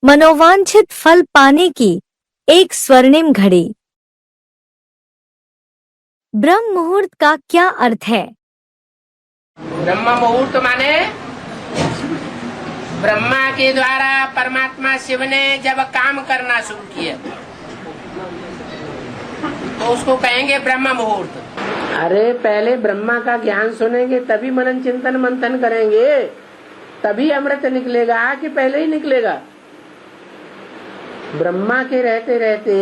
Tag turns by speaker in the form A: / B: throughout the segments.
A: मनोवांछित फल पाने की एक स्वर्णिम घड़ी। ब्रह्म मुहूर्त का क्या अर्थ है?
B: ब्रह्म मुहूर्त माने ब्रह्मा के द्वारा परमात्मा शिव ने जब काम करना शुरू किया तो उसको कहेंगे ब्रह्म मुहूर्त।
C: अरे पहले ब्रह्मा का ज्ञान सुनेंगे तभी मनन चिंतन मंथन करेंगे, तभी अमृत निकलेगा कि पहले ही निकलेगा। ब्रह्मा के रहते रहते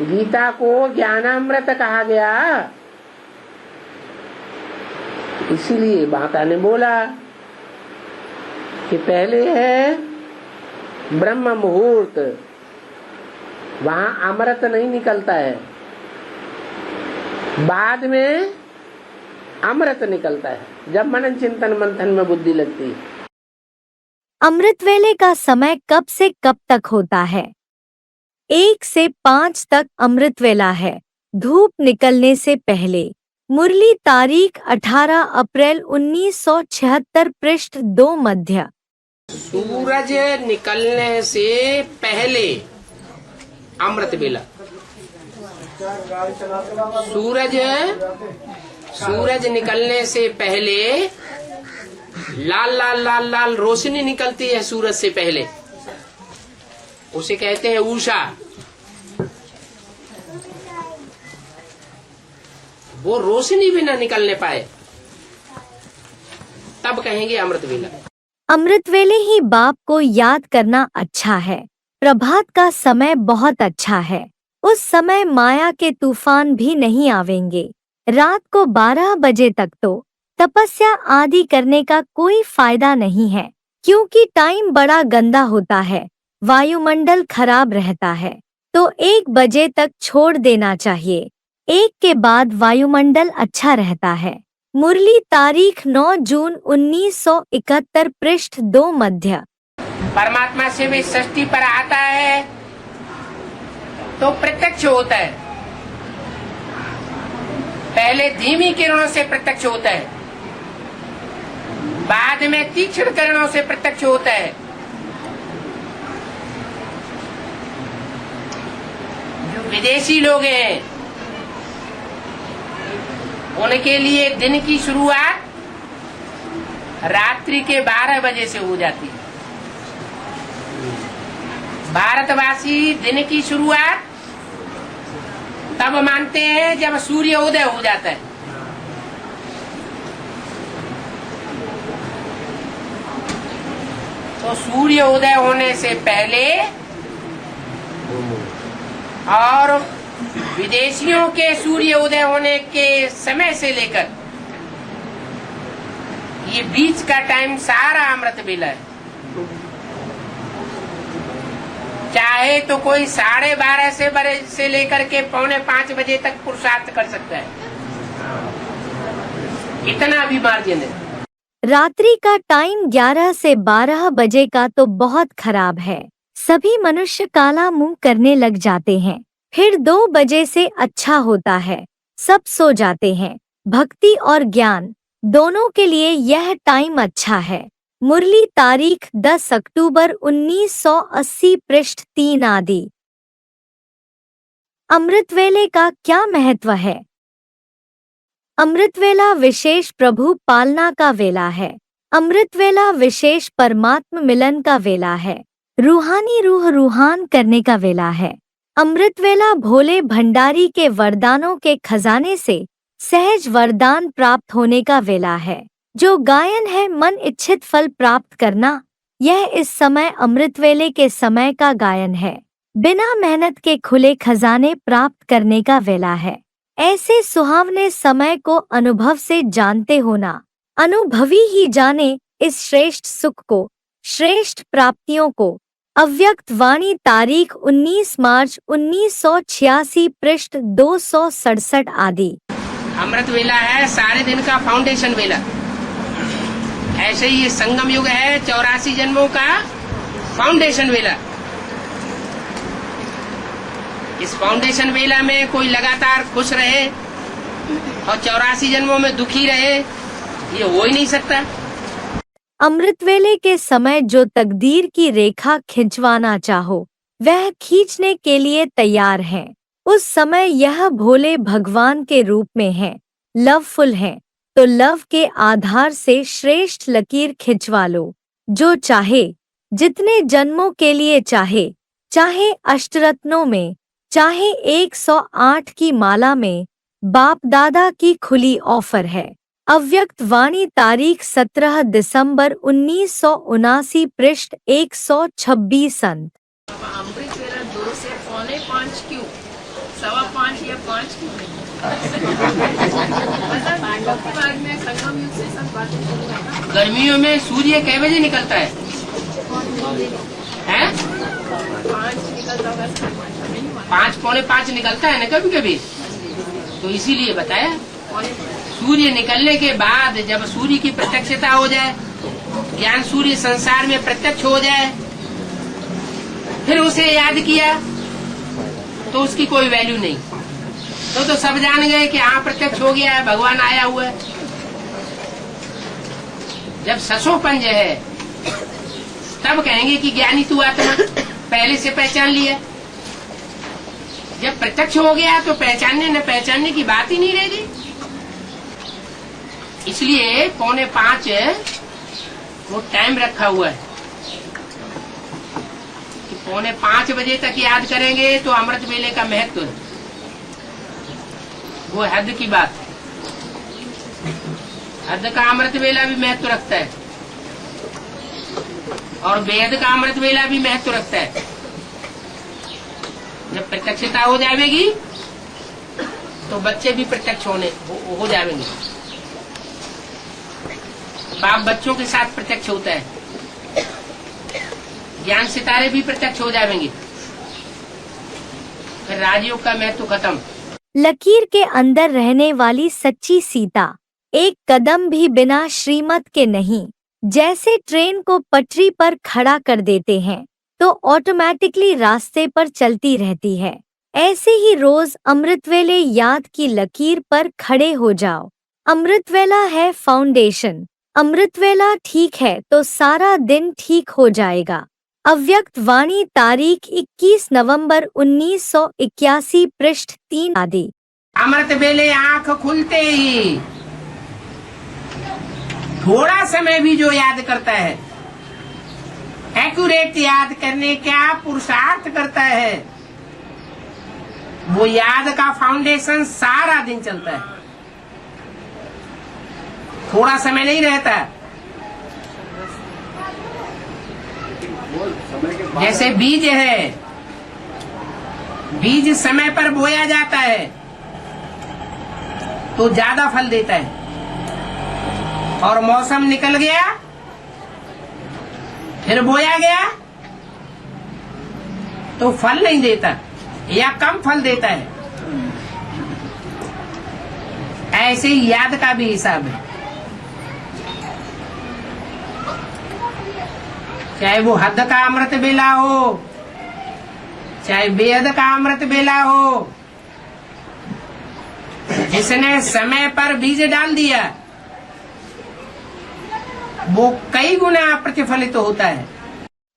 C: गीता को ज्ञानामृत कहा गया, इसीलिए माता ने बोला कि पहले है ब्रह्म मुहूर्त, वहां अमृत नहीं निकलता है, बाद में अमृत निकलता है जब मनन चिंतन मंथन में बुद्धि लगती है।
A: अमृत वेले का समय कब से कब तक होता है? 1 से 5 तक अमृत वेला है, धूप निकलने से पहले। मुरली तारीख 18 अप्रैल 1976 पृष्ठ 2 मध्य।
B: सूरज निकलने से पहले अमृत बेला। सूरज निकलने से पहले लाल लाल लाल लाल रोशनी निकलती है सूरज से पहले, उसे कहते हैं उषा। वो रोशनी भी न निकलने पाए तब कहेंगे अमृत वेला।
A: अमृत वेले ही बाप को याद करना अच्छा है। प्रभात का समय बहुत अच्छा है, उस समय माया के तूफान भी नहीं आवेंगे। रात को 12 बजे तक तो तपस्या आदि करने का कोई फायदा नहीं है, क्योंकि टाइम बड़ा गंदा होता है, वायुमंडल खराब रहता है, तो 1 बजे तक छोड़ देना चाहिए। 1 के बाद वायुमंडल अच्छा रहता है। मुरली तारीख 9 जून 1971 पृष्ठ 2 मध्य।
B: परमात्मा से भी षष्ठी पर आता है तो प्रत्यक्ष होता है, पहले धीमी किरणों से प्रत्यक्ष होता है, बाद में तीक्ष्ण किरणों से प्रत्यक्ष होता है। जो विदेशी लोग हैं उनके लिए दिन की शुरुआत रात्रि के 12 बजे से हो जाती है। भारतवासी दिन की शुरुआत तब मानते हैं जब सूर्य उदय हो जाता है। तो सूर्य उदय होने से पहले और विदेशियों के सूर्य उदय होने के समय से लेकर ये बीच का टाइम सारा अमृत बेला है। चाहे तो कोई 12:30 से लेकर के 4:45 बजे तक पुरुषार्थ कर सकता है, इतना भी मार्जिन है।
A: रात्रि का टाइम 11 से 12 बजे का तो बहुत खराब है। सभी मनुष्य काला मुंह करने लग जाते हैं। फिर 2 बजे से अच्छा होता है, सब सो जाते हैं। भक्ति और ज्ञान दोनों के लिए यह टाइम अच्छा है। मुरली तारीख 10 अक्टूबर 1980 पृष्ठ 3 आदि। अमृतवेले का क्या महत्व है? अमृतवेला विशेष प्रभु पालना का वेला है। अमृतवेला विशेष परमात्म मिलन का वेला है। रूहानी रूह रूहान करने का वेला है। अमृतवेला भोले भंडारी के वरदानों के खजाने से सहज वरदान प्राप्त होने का वेला है। जो गायन है मन इच्छित फल प्राप्त करना, यह इस समय अमृतवेले के समय का गायन है। बिना मेहनत के खुले खजाने प्राप्त करने का वेला है। ऐसे सुहावने समय को अनुभव से जानते होना, अनुभवी ही जाने इस श्रेष्ठ सुख को, श्रेष्ठ प्राप्तियों को। अव्यक्त वाणी तारीख 19 मार्च 1986 पृष्ठ 267 आदि।
B: अमृत वेला है सारे दिन का फाउंडेशन वेला। ऐसे ही ये संगम युग है 84 जन्मों का फाउंडेशन वेला। इस फाउंडेशन वेला में कोई लगातार खुश रहे और 84 जन्मों में दुखी रहे, ये हो ही नहीं सकता।
A: अमृत वेले के समय जो तकदीर की रेखा खिंचवाना चाहो वह खींचने के लिए तैयार हैं। उस समय यह भोले भगवान के रूप में है, लवफुल है, तो लव के आधार से श्रेष्ठ लकीर खिंचवा लो। जो चाहे, जितने जन्मों के लिए चाहे, चाहे अष्टरत्नों में, चाहे 108 की माला में, बाप दादा की खुली ऑफर है। अव्यक्त वाणी तारीख 17 दिसंबर 1979 पृष्ठ 126 अंत।
D: अमृत वेला 2 से 4:45 क्यों? 5:15 या 5 क्यों नहीं? मतलब बाद में संगम युग से सब बातें शुरू होगा।
B: गर्मियों में सूर्य कै बजे निकलता है?
D: 5 निकलता होगा,
B: 5 पौने 5 निकलता है ना कभी कभी, तो इसीलिए बताया। सूर्य निकलने के बाद जब सूर्य की प्रत्यक्षता हो जाए, ज्ञान सूर्य संसार में प्रत्यक्ष हो जाए, फिर उसे याद किया तो उसकी कोई वैल्यू नहीं। तो सब जान गए कि हाँ प्रत्यक्ष हो गया है, भगवान आया हुआ है। जब ससोपंज है तब कहेंगे कि ज्ञानी तू आत्मा, पहले से पहचान लिया। जब प्रत्यक्ष हो गया तो पहचानने न पहचानने की बात ही नहीं रहेगी। इसलिए 4:45 वो टाइम रखा हुआ है कि 4:45 बजे तक याद करेंगे तो अमृत वेले का महत्व है। वो हद की बात है। हद का अमृत वेला भी महत्व रखता है और बेहद का अमृत वेला भी महत्व रखता है। जब प्रत्यक्षता हो जाएगी तो बच्चे भी प्रत्यक्ष हो जाएंगे। बाप बच्चों के साथ प्रत्यक्ष होता है, ज्ञान सितारे भी प्रत्यक्ष हो जाएंगे। फिर राजयोग का महत्व खत्म।
A: लकीर के अंदर रहने वाली सच्ची सीता एक कदम भी बिना श्रीमत के नहीं। जैसे ट्रेन को पटरी पर खड़ा कर देते हैं तो ऑटोमेटिकली रास्ते पर चलती रहती है, ऐसे ही रोज अमृतवेले याद की लकीर पर खड़े हो जाओ। अमृतवेला है फाउंडेशन। अमृतवेला ठीक है तो सारा दिन ठीक हो जाएगा। अव्यक्त वाणी तारीख 21 नवंबर 1981 पृष्ठ 3 आदि।
B: अमृत वेले आंख खुलते ही थोड़ा समय भी जो याद करता है, एक्यूरेट याद करने का पुरुषार्थ करता है, वो याद का फाउंडेशन सारा दिन चलता है। थोड़ा समय नहीं रहता। जैसे बीज है, बीज समय पर बोया जाता है तो ज्यादा फल देता है, और मौसम निकल गया फिर बोया गया तो फल नहीं देता या कम फल देता है। ऐसे ही याद का भी हिसाब है। चाहे वो हद का अमृत बेला हो, चाहे बेहद का अमृत बेला हो, जिसने समय पर बीज डाल दिया वो कई गुना प्रतिफलित होता है।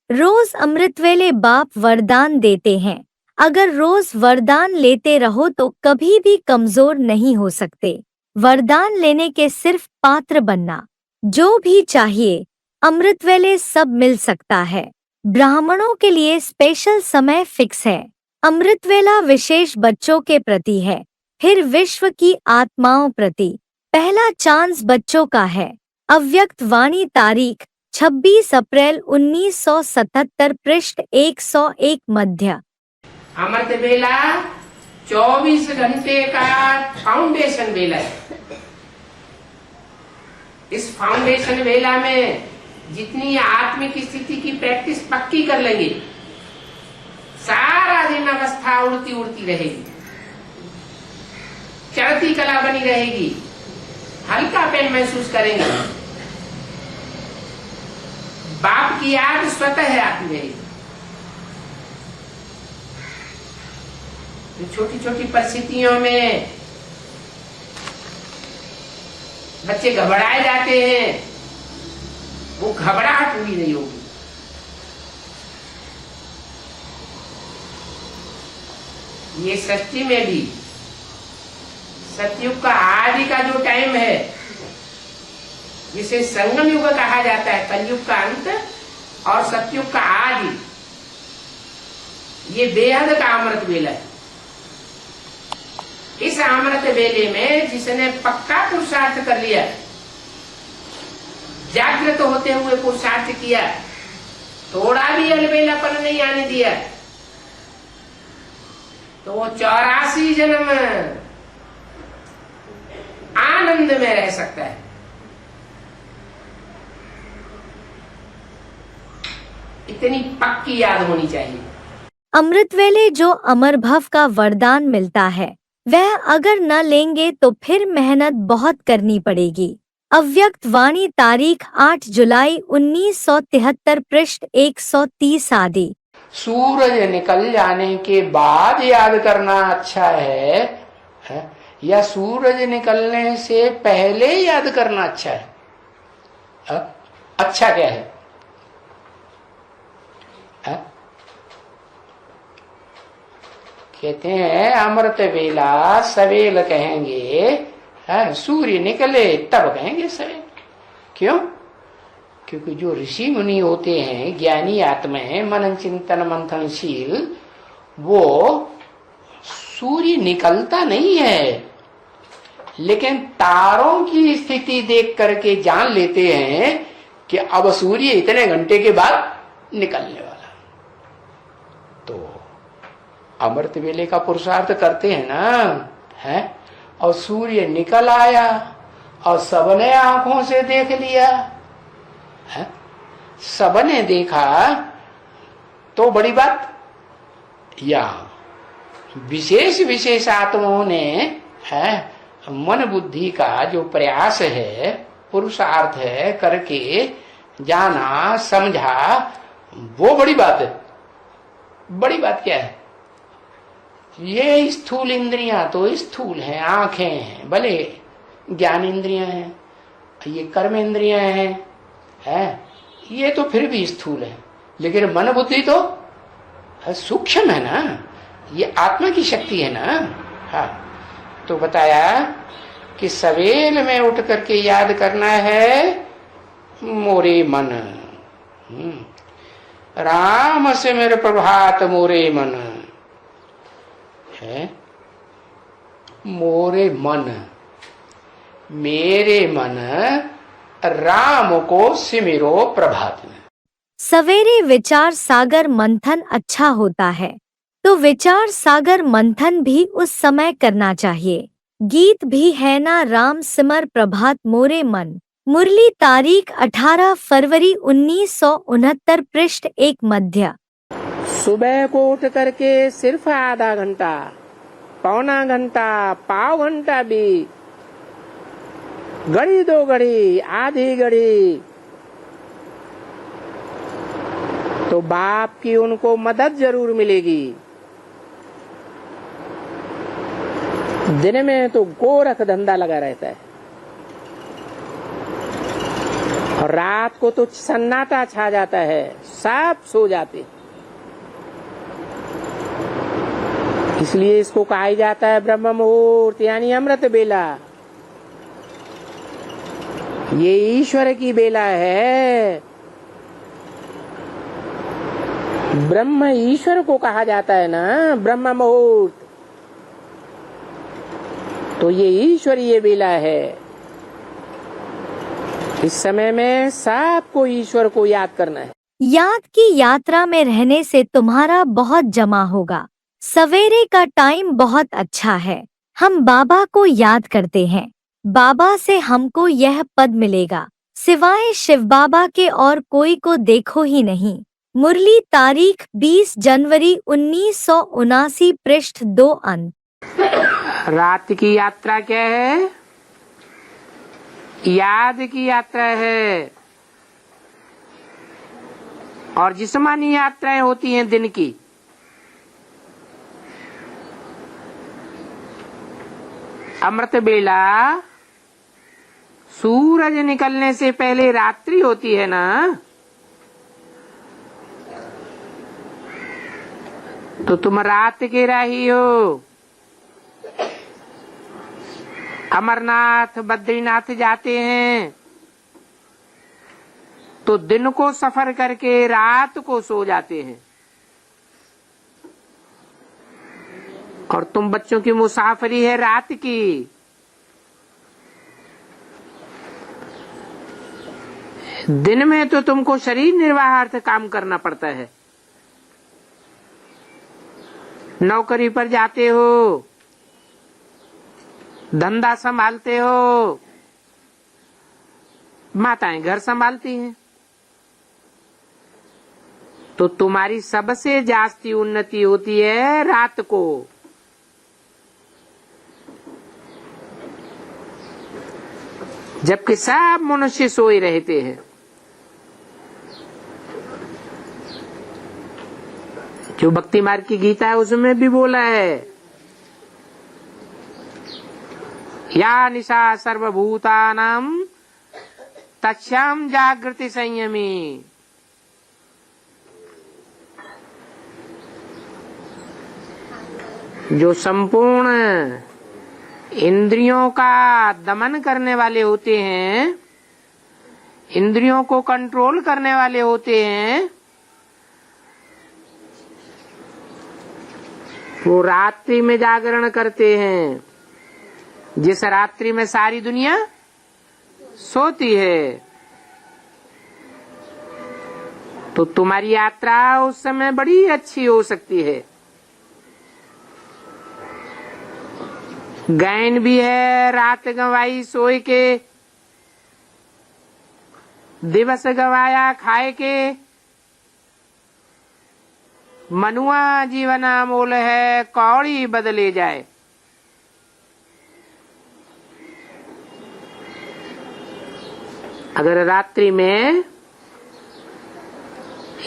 A: रोज अमृतवेले बाप वरदान देते हैं। अगर रोज वरदान लेते रहो तो कभी भी कमजोर नहीं हो सकते। वरदान लेने के सिर्फ पात्र बनना। जो भी चाहिए अमृतवेले सब मिल सकता है। ब्राह्मणों के लिए स्पेशल समय फिक्स है। अमृतवेला विशेष बच्चों के प्रति है, फिर विश्व की आत्माओं प्रति। पहला चांस बच्चों का है। अव्यक्त वाणी तारीख 26 अप्रैल 1977 पृष्ठ 101 मध्य।
B: अमृत बेला 24 घंटे का फाउंडेशन बेला है। इस फाउंडेशन बेला में जितनी आत्मिक स्थिति की प्रैक्टिस पक्की कर लेंगे, सारा दिन अवस्था उड़ती उड़ती रहेगी, चढ़ती कला बनी रहेगी, हल्का पेन महसूस करेंगे। बाप की याद स्वतः है आप में। छोटी छोटी परिस्थितियों में बच्चे घबराए जाते हैं, वो घबराहट पूरी नहीं होगी। ये सृष्टि में भी सतयुग का आदि का जो टाइम है, जिसे संगम युग कहा जाता है, कलयुग का अंत और सतयुग का आदि, ये बेहद का अमृत वेला है। इस अमृत वेले में जिसने पक्का पुरुषार्थ कर लिया, जागृत होते हुए पुरुषार्थ किया, थोड़ा भी अलबेलापन नहीं आने दिया, तो वो 84 जन्म आनंद में रह सकता है। इतनी पक्की याद होनी चाहिए।
A: अमृत वेले जो अमर भव का वरदान मिलता है, वह अगर न लेंगे तो फिर मेहनत बहुत करनी पड़ेगी। अव्यक्त वाणी तारीख 8 जुलाई 1973 पृष्ठ 130 आदि।
C: सूरज निकल जाने के बाद याद करना अच्छा है या सूरज निकलने से पहले याद करना अच्छा है? अच्छा क्या है? कहते हैं अमृत वेला सवेल कहेंगे, सूर्य निकले तब कहेंगे सवेल। क्यों? क्योंकि जो ऋषि मुनि होते हैं, ज्ञानी आत्माएं, मनन चिंतन मंथनशील, वो सूर्य निकलता नहीं है, लेकिन तारों की स्थिति देख करके जान लेते हैं कि अब सूर्य इतने घंटे के बाद निकलने वाला। तो अमृत वेले का पुरुषार्थ करते हैं ना, है? और सूर्य निकल आया और सबने आंखों से देख लिया, है? सबने देखा तो बड़ी बात, या विशेष विशेष आत्माओं ने, है, मन बुद्धि का जो प्रयास है, पुरुषार्थ है, करके जाना समझा, वो बड़ी बात है। बड़ी बात क्या है? ये स्थूल इंद्रियां तो स्थूल हैं, आंखें हैं, भले ज्ञान इंद्रियां हैं, ये कर्म इंद्रियां हैं, है, ये तो फिर भी स्थूल है, लेकिन मन बुद्धि तो सूक्ष्म है ना, ये आत्मा की शक्ति है ना। हाँ, तो बताया कि सवेल में उठ करके याद करना है, मोरे मन, राम से मेरे प्रभात मोरे मन, है, मोरे मन, मेरे मन राम को सिमिरो प्रभात में।
A: सवेरे विचार सागर मंथन अच्छा होता है, तो विचार सागर मंथन भी उस समय करना चाहिए। गीत भी है ना, राम सिमर प्रभात मोरे मन। मुरली तारीख 18 फरवरी 1969 पृष्ठ 1 मध्य।
C: सुबह को उठ करके सिर्फ आधा घंटा, पौना घंटा, पाव घंटा भी, घड़ी 2 घड़ी, आधी घड़ी, तो बाप की उनको मदद जरूर मिलेगी। दिन में तो गोरख धंधा लगा रहता है, और रात को तो सन्नाटा छा जाता है, सब सो जाते। इसलिए इसको कहा जाता है ब्रह्म मुहूर्त, यानी अमृत बेला। ये ईश्वर की बेला है। ब्रह्म ईश्वर को कहा जाता है ना, ब्रह्म मुहूर्त, तो ये ईश्वरीय बेला है। इस समय में सबको ईश्वर को याद करना है।
A: याद की यात्रा में रहने से तुम्हारा बहुत जमा होगा। सवेरे का टाइम बहुत अच्छा है। हम बाबा को याद करते हैं, बाबा से हमको यह पद मिलेगा, सिवाय शिव बाबा के और कोई को देखो ही नहीं। मुरली तारीख 20 जनवरी 1979 पृष्ठ 2 अंत।
C: रात की यात्रा क्या है? याद की यात्रा है। और जिस्मानी यात्राएं होती हैं दिन की। अमृत बेला सूरज निकलने से पहले रात्रि होती है ना, तो तुम रात के राही हो। अमरनाथ बद्रीनाथ जाते हैं तो दिन को सफर करके रात को सो जाते हैं, और तुम बच्चों की मुसाफरी है रात की। दिन में तो तुमको शरीर निर्वाहार्थ काम करना पड़ता है। नौकरी पर जाते हो, धंधा संभालते हो, माताएं घर संभालती हैं, तो तुम्हारी सबसे जास्ती उन्नति होती है रात को। जबकि सब मनुष्य सोए रहते हैं। जो भक्ति मार्ग की गीता है उसमें भी बोला है, या निशा सर्वभूतानां तस्याम जागृति संयमी। जो संपूर्ण इंद्रियों का दमन करने वाले होते हैं, इंद्रियों को कंट्रोल करने वाले होते हैं, वो रात्रि में जागरण करते हैं। जिस रात्रि में सारी दुनिया सोती है, तो तुम्हारी यात्रा उस समय बड़ी अच्छी हो सकती है। गायन भी है, रात गंवाई सोए के, दिवस गवाया खाए के, मनुआ जीवना मोल है कौड़ी बदले जाए। अगर रात्रि में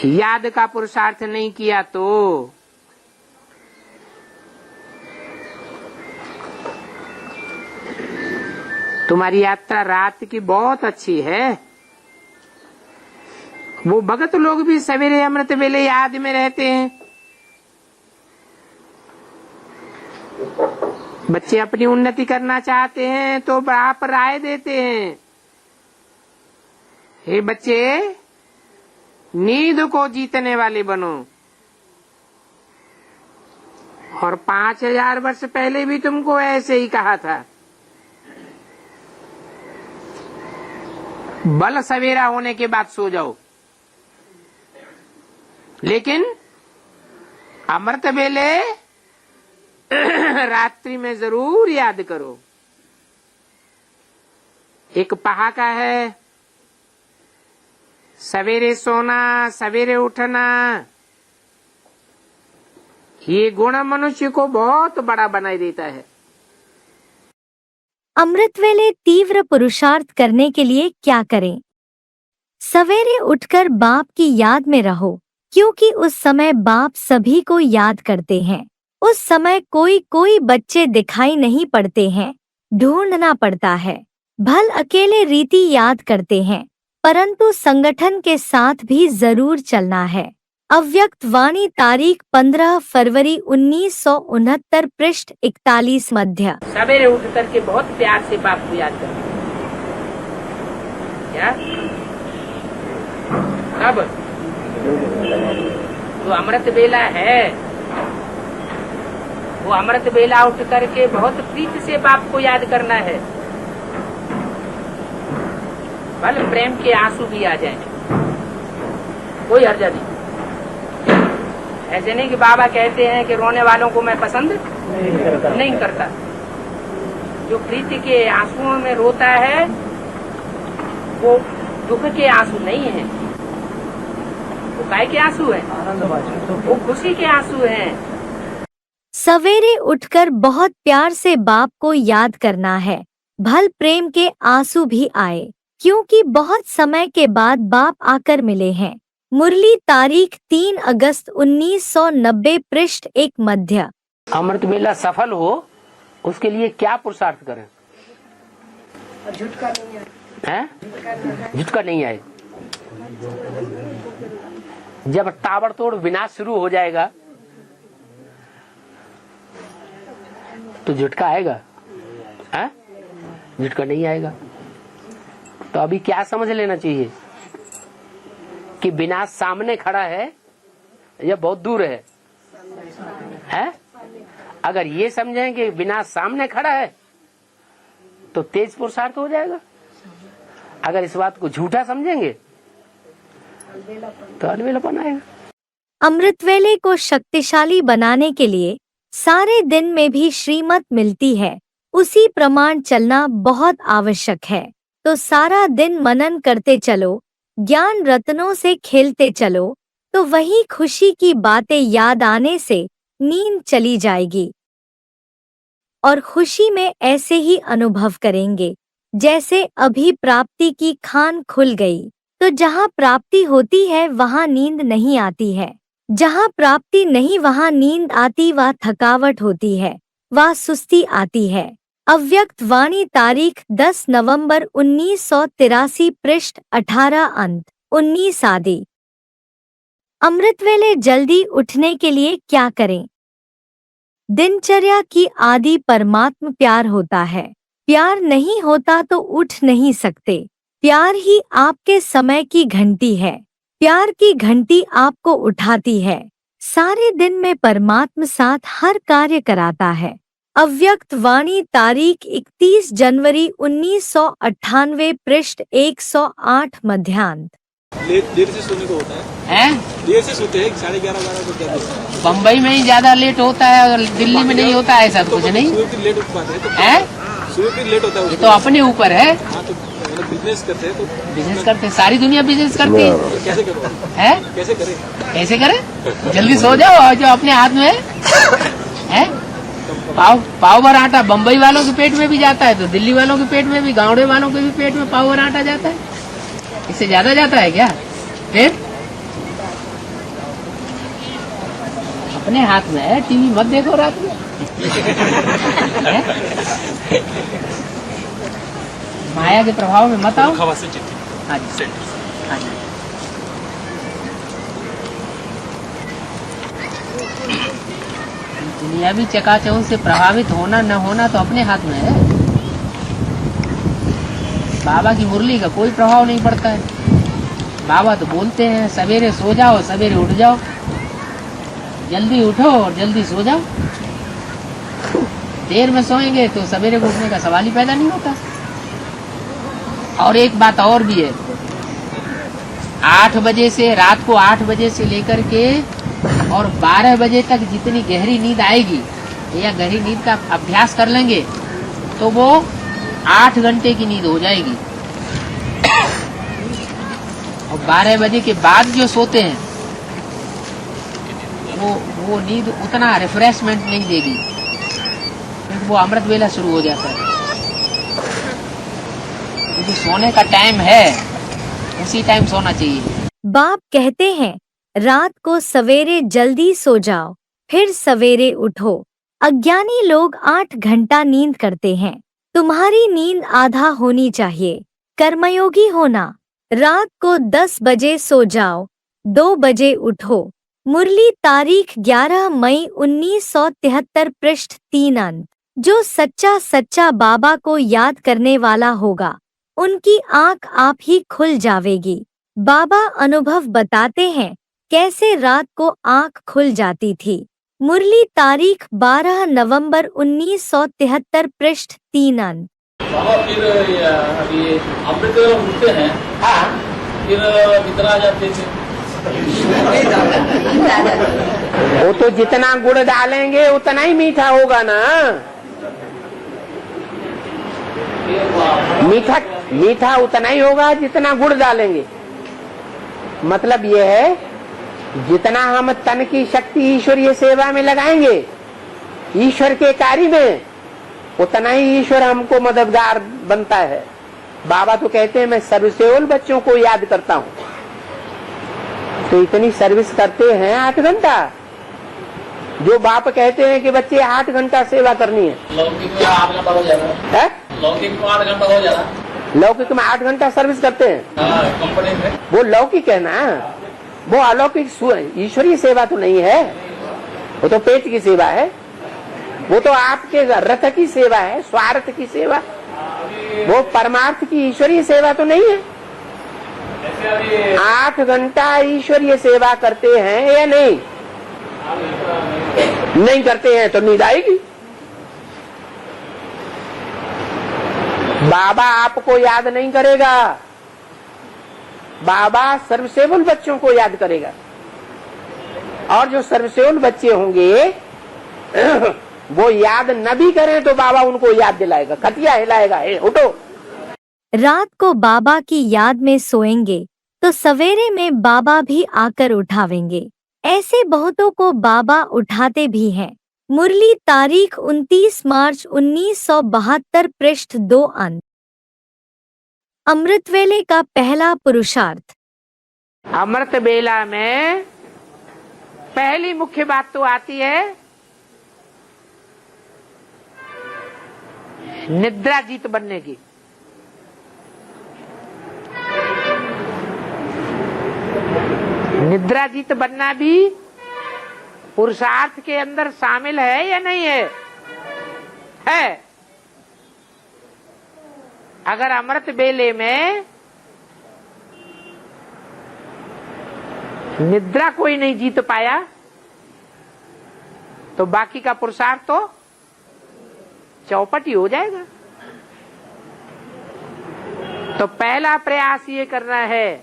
C: याद का पुरुषार्थ नहीं किया तो तुम्हारी यात्रा रात की बहुत अच्छी है। वो भगत लोग भी सवेरे अमृत वेले याद में रहते हैं। बच्चे अपनी उन्नति करना चाहते हैं तो आप राय देते हैं, हे बच्चे नींद को जीतने वाले बनो। और 5000 वर्ष पहले भी तुमको ऐसे ही कहा था। बल सवेरा होने के बाद सो जाओ, लेकिन अमृत वेले रात्रि में जरूर याद करो। एक पहाका है, सवेरे सोना सवेरे उठना, ये गुण मनुष्य को बहुत बड़ा बना देता है।
A: अमृत वेले तीव्र पुरुषार्थ करने के लिए क्या करें? सवेरे उठकर बाप की याद में रहो, क्योंकि उस समय बाप सभी को याद करते हैं। उस समय कोई बच्चे दिखाई नहीं पड़ते हैं, ढूंढना पड़ता है। भल अकेले रीति याद करते हैं, परंतु संगठन के साथ भी जरूर चलना है। अव्यक्त वाणी तारीख 15 फरवरी 1969 पृष्ठ 41 मध्य।
B: सवेरे उठ करके बहुत प्यार से बाप को याद करें। क्या कब जो अमृत बेला है, वो अमृत बेला उठ करके बहुत प्रीति से बाप को याद करना है। भले प्रेम के आंसू भी आ जाए, कोई हर्जा नहीं। ऐसे नहीं कि बाबा कहते हैं कि रोने वालों को मैं पसंद नहीं करता। जो प्रीति के आंसुओं में रोता है वो दुख के आंसू नहीं है, वो काय के आंसू हैं, वो खुशी के आंसू हैं।
A: सवेरे उठकर बहुत प्यार से बाप को याद करना है। भल प्रेम के आंसू भी आए, क्योंकि बहुत समय के बाद बाप आकर मिले हैं। मुरली तारीख 3 अगस्त 1990 पृष्ठ 1 मध्य।
C: अमृत बेला सफल हो उसके लिए क्या पुरुषार्थ करें?
B: है, झुटका नहीं आएगा। जब ताबड़तोड़ विनाश शुरू हो जाएगा तो झुटका आएगा, है? झुटका नहीं आएगा। तो अभी क्या समझ लेना चाहिए कि विनाश सामने खड़ा है या बहुत दूर है? अगर ये समझें कि विनाश सामने खड़ा है तो तेज पुरुषार्थ हो जाएगा। अगर इस बात को झूठा समझेंगे तो अलबेलापन आएगा।
A: अमृत वेले को शक्तिशाली बनाने के लिए सारे दिन में भी श्रीमत मिलती है, उसी प्रमाण चलना बहुत आवश्यक है। तो सारा दिन मनन करते चलो, ज्ञान रत्नों से खेलते चलो, तो वही खुशी की बातें याद आने से नींद चली जाएगी और खुशी में ऐसे ही अनुभव करेंगे जैसे अभी प्राप्ति की खान खुल गई। तो जहाँ प्राप्ति होती है वहाँ नींद नहीं आती है, जहाँ प्राप्ति नहीं वहाँ नींद आती, वह थकावट होती है, वह सुस्ती आती है। अव्यक्त वाणी तारीख 10 नवंबर 1983 पृष्ठ 18 अंत 19 आदि। अमृत वेले जल्दी उठने के लिए क्या करें? दिनचर्या की आदि परमात्म प्यार होता है। प्यार नहीं होता तो उठ नहीं सकते। प्यार ही आपके समय की घंटी है। प्यार की घंटी आपको उठाती है। सारे दिन में परमात्मा साथ हर कार्य कराता है। अव्यक्त वाणी तारीख 31 जनवरी 1998 पृष्ठ 108 मध्यांत।
E: देर से सोने को होता है? देर से सोते हैं 11:30 बजे।
B: बम्बई में ही ज्यादा लेट होता है और दिल्ली में नहीं होता है, सब कुछ नहीं
E: लेट उठ पाते हैं तो सुबह फिर लेट होता है।
B: ये तो अपने ऊपर है।
E: तो बिजनेस करते हैं तो
B: बिजनेस करते, सारी दुनिया बिजनेस करती है।
E: कैसे करो? कैसे करें?
B: कैसे करें? जल्दी सो जाओ और जो अपने हाथ में है। पाव भर आटा बम्बई वालों के पेट में भी जाता है तो दिल्ली वालों के पेट में भी, गाँवड़े वालों के भी पेट में पाव भर आटा जाता है। इससे ज्यादा जाता है क्या? फिर अपने हाथ में है। टीवी मत देखो रात में। माया के प्रभाव में मत आओ। हाँ जी, हाँ जी। दुनियावी चकाचौंध से प्रभावित होना न होना तो अपने हाथ में है। बाबा की मुरली का कोई प्रभाव नहीं पड़ता है। बाबा तो बोलते हैं सवेरे सो जाओ, सवेरे उठ जाओ, जल्दी उठो और जल्दी सो जाओ। देर में सोएंगे तो सवेरे उठने का सवाल ही पैदा नहीं होता। और एक बात और भी है, 8 बजे से, रात को 8 बजे से लेकर के और 12 बजे तक जितनी गहरी नींद आएगी या गहरी नींद का अभ्यास कर लेंगे तो वो 8 घंटे की नींद हो जाएगी। और 12 बजे के बाद जो सोते हैं वो नींद उतना रिफ्रेशमेंट नहीं देगी, क्योंकि वो अमृत वेला शुरू हो जाता है। क्योंकि सोने का टाइम है, उसी टाइम सोना चाहिए।
A: बाप कहते हैं रात को सवेरे जल्दी सो जाओ, फिर सवेरे उठो। अज्ञानी लोग 8 घंटा नींद करते हैं। तुम्हारी नींद आधा होनी चाहिए। कर्मयोगी होना। रात को 10 बजे सो जाओ, 2 बजे उठो। मुरली तारीख 11 मई 1973 पृष्ठ 3 अंत। जो सच्चा बाबा को याद करने वाला होगा उनकी आंख आप ही खुल जावेगी। बाबा अनुभव बताते हैं कैसे रात को आंख खुल जाती थी। मुरली तारीख 12 नवंबर 1973 पृष्ठ 3 अंत।
E: बाबा फिर अभी अमृत वेला उठते हैं, फिर इतना आ जाते थे।
C: वो तो जितना गुड़ डालेंगे उतना ही मीठा होगा ना। मीठा उतना ही होगा जितना गुड़ डालेंगे। मतलब ये है, जितना हम तन की शक्ति ईश्वरीय सेवा में लगाएंगे, ईश्वर के कार्य में, उतना ही ईश्वर हमको मददगार बनता है। बाबा तो कहते हैं मैं सर्वसेवल बच्चों को याद करता हूँ। तो इतनी सर्विस करते हैं 8 घंटा। जो बाप कहते हैं कि बच्चे 8 घंटा सेवा करनी है,
E: लौकिक में आपने बढ़ जाएगा। लौकिक में 8 घंटा हो जा रहा।
C: लौकिक में 8 घंटा सर्विस करते हैं,
E: कंपनी में।
C: वो लौकिक है ना, वो अलौकिक ईश्वरीय सेवा तो नहीं है, वो तो पेट की सेवा है, वो तो आपके रथ की सेवा है, स्वार्थ की सेवा, वो परमार्थ की ईश्वरीय सेवा तो नहीं है। 8 घंटा ईश्वरीय सेवा करते हैं या नहीं? नहीं करते हैं तो नींद आएगी। बाबा आपको याद नहीं करेगा, बाबा सर्वसेवल बच्चों को याद करेगा, और जो सर्वसेवल बच्चे होंगे वो याद न भी करें तो बाबा उनको याद दिलाएगा, खटिया हिलाएगा, उठो।
A: रात को बाबा की याद में सोएंगे तो सवेरे में बाबा भी आकर उठावेंगे। ऐसे बहुतों को बाबा उठाते भी हैं। मुरली तारीख 29 मार्च 1972 पृष्ठ 2 अंक। अमृतवेले का पहला पुरुषार्थ।
C: अमृत बेला में पहली मुख्य बात तो आती है निद्राजीत बनने की। निद्राजीत बनना भी पुरुषार्थ के अंदर शामिल है या नहीं है? है। अगर अमृत बेले में निद्रा कोई नहीं जीत पाया तो बाकी का पुरुषार्थ तो चौपट ही हो जाएगा। तो पहला प्रयास ये करना है,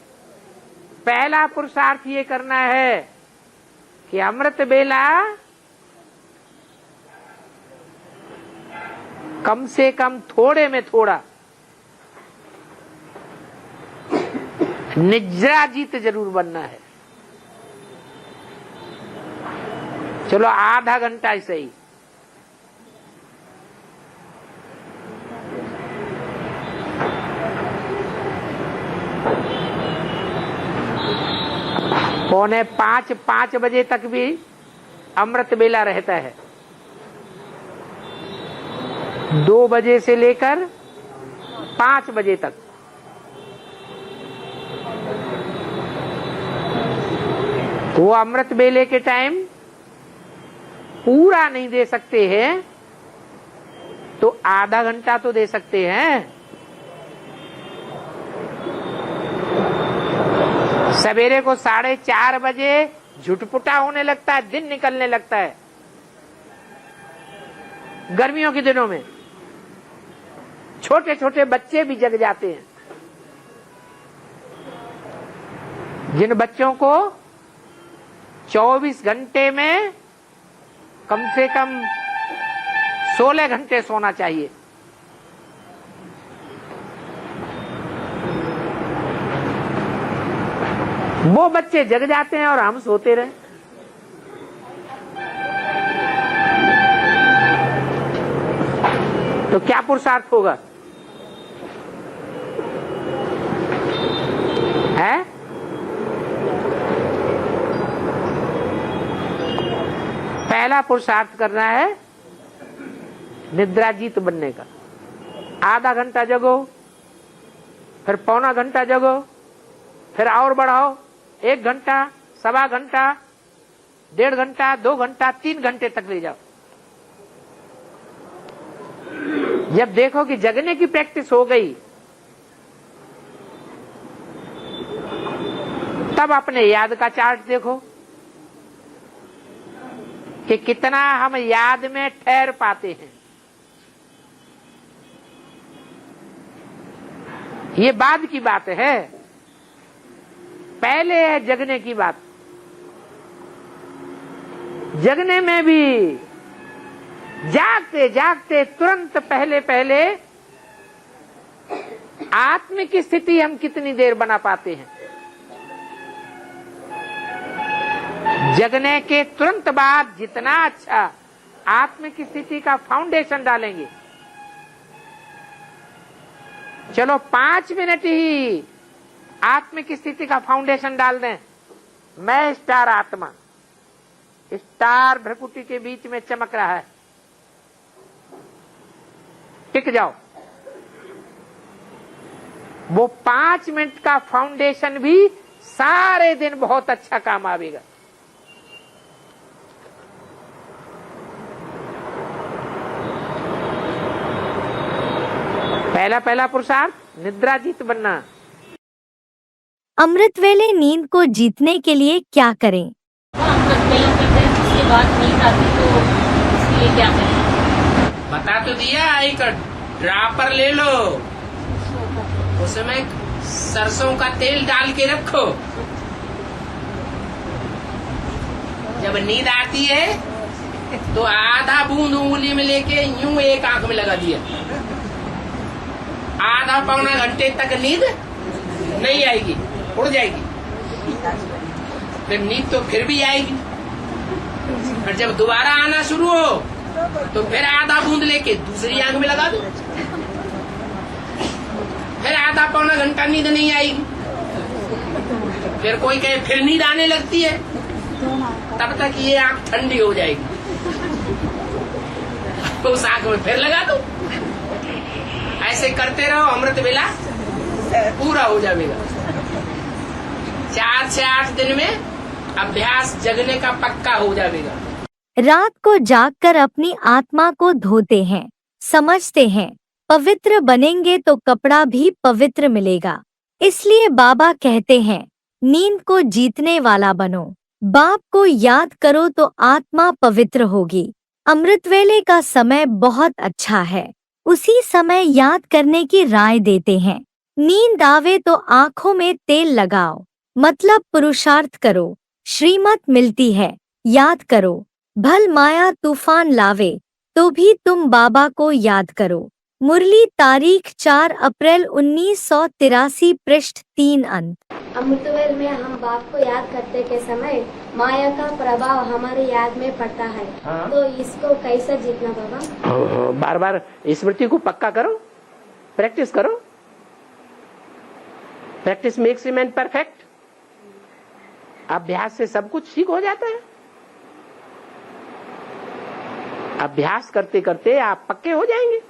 C: पहला पुरुषार्थ ये करना है कि अमृत बेला कम से कम थोड़े में थोड़ा निद्राजीत जरूर बनना है। चलो आधा घंटा ही सही। पौने 5 बजे तक भी अमृत बेला रहता है। 2 बजे से लेकर 5 बजे तक। वो अमृत बेले के टाइम पूरा नहीं दे सकते हैं तो आधा घंटा तो दे सकते हैं। सवेरे को 4:30 बजे झुटपुटा होने लगता है, दिन निकलने लगता है। गर्मियों के दिनों में छोटे छोटे बच्चे भी जग जाते हैं। जिन बच्चों को 24 घंटे में कम से कम 16 घंटे सोना चाहिए, वो बच्चे जग जाते हैं और हम सोते रहे। तो क्या पुरुषार्थ होगा? है? पहला पुरुषार्थ करना है निद्राजीत बनने का। आधा घंटा जगो, फिर पौना घंटा जगो, फिर और बढ़ाओ 1 घंटा, 1.25 घंटा, 1.5 घंटा, 2 घंटा, 3 घंटे तक ले जाओ। जब देखो कि जगने की प्रैक्टिस हो गई तब अपने याद का चार्ट देखो कि कितना हम याद में ठहर पाते हैं। ये बाद की बात है, पहले है जगने की बात। जगने में भी जागते जागते तुरंत पहले पहले आत्मिक स्थिति हम कितनी देर बना पाते हैं। जगने के तुरंत बाद जितना अच्छा आत्मिक स्थिति का फाउंडेशन डालेंगे। चलो 5 मिनट ही आत्मिक स्थिति का फाउंडेशन डाल दें। मैं स्टार आत्मा, स्टार भ्रकुटी के बीच में चमक रहा है, टिक जाओ। वो 5 मिनट का फाउंडेशन भी सारे दिन बहुत अच्छा काम आवेगा। पहला पुरुषार्थ निद्रा जीत बनना।
A: अमृत वेले नींद को जीतने के लिए क्या करें?
F: अमृत वेला करते हैं, उसके बाद नींद आती तो इसके लिए क्या करें?
B: बता तो दिया, एक ड्रापर ले लो, उसमें सरसों का तेल डाल के रखो, जब नींद आती है तो आधा बूंद उंगली में लेके यूं एक आंख में लगा दिया, आधा पौना घंटे तक नींद नहीं आएगी, उड़ जाएगी। फिर नींद तो फिर भी आएगी, और जब दोबारा आना शुरू हो तो फिर आधा बूंद लेके दूसरी आंख में लगा दो, फिर आधा पौना घंटा नींद नहीं आएगी। फिर कोई कहे फिर नींद आने लगती है, तब तक ये आंख ठंडी हो जाएगी, तो उस आंख में फिर लगा दो। ऐसे करते रहो, अमृत वेला पूरा हो जाएगा। 4 से 8 दिन में अभ्यास जगने का पक्का हो जाएगा।
A: रात को जागकर अपनी आत्मा को धोते हैं, समझते हैं, पवित्र बनेंगे तो कपड़ा भी पवित्र मिलेगा। इसलिए बाबा कहते हैं, नींद को जीतने वाला बनो, बाप को याद करो तो आत्मा पवित्र होगी। अमृत वेले का समय बहुत अच्छा है, उसी समय याद करने की राय देते हैं। नींद आवे तो आँखों में तेल लगाओ, मतलब पुरुषार्थ करो, श्रीमत मिलती है, याद करो। भल माया तूफान लावे तो भी तुम बाबा को याद करो। मुरली तारीख 4 अप्रैल 1983 पृष्ठ 3 अंत।
G: अमृतवेल में हम बाप को याद करते के समय माया का प्रभाव हमारी याद में पड़ता है।
C: हाँ।
G: तो इसको कैसे जीतना बाबा?
C: बार बार स्मृति को पक्का करो, प्रैक्टिस करो। Practice makes a man perfect. अभ्यास से सब कुछ ठीक हो जाता है। अभ्यास करते करते आप पक्के हो जाएंगे,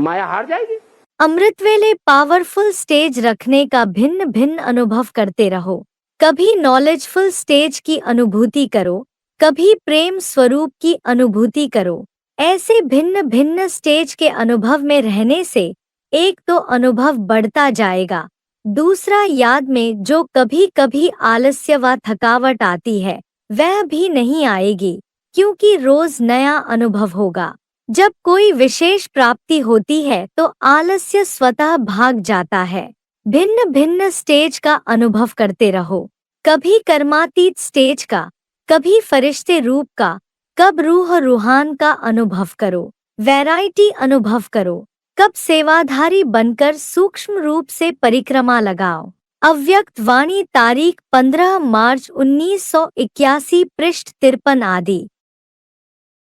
C: माया हार जाएगी।
A: अमृत वेले पावरफुल स्टेज रखने का भिन्न भिन्न अनुभव करते रहो। कभी नॉलेजफुल स्टेज की अनुभूति करो, कभी प्रेम स्वरूप की अनुभूति करो। ऐसे भिन्न भिन्न स्टेज के अनुभव में रहने से एक तो अनुभव बढ़ता जाएगा, दूसरा याद में जो कभी कभी आलस्य व थकावट आती है वह भी नहीं आएगी, क्योंकि रोज नया अनुभव होगा। जब कोई विशेष प्राप्ति होती है तो आलस्य स्वतः भाग जाता है। भिन्न भिन्न स्टेज का अनुभव करते रहो, कभी कर्मातीत स्टेज का, कभी फरिश्ते रूप का, कब रूह रूहान का अनुभव करो, वैरायटी अनुभव करो। कब सेवाधारी बनकर सूक्ष्म रूप से परिक्रमा लगाओ। अव्यक्त वाणी तारीख 15 मार्च 1981 पृष्ठ 53 आदि।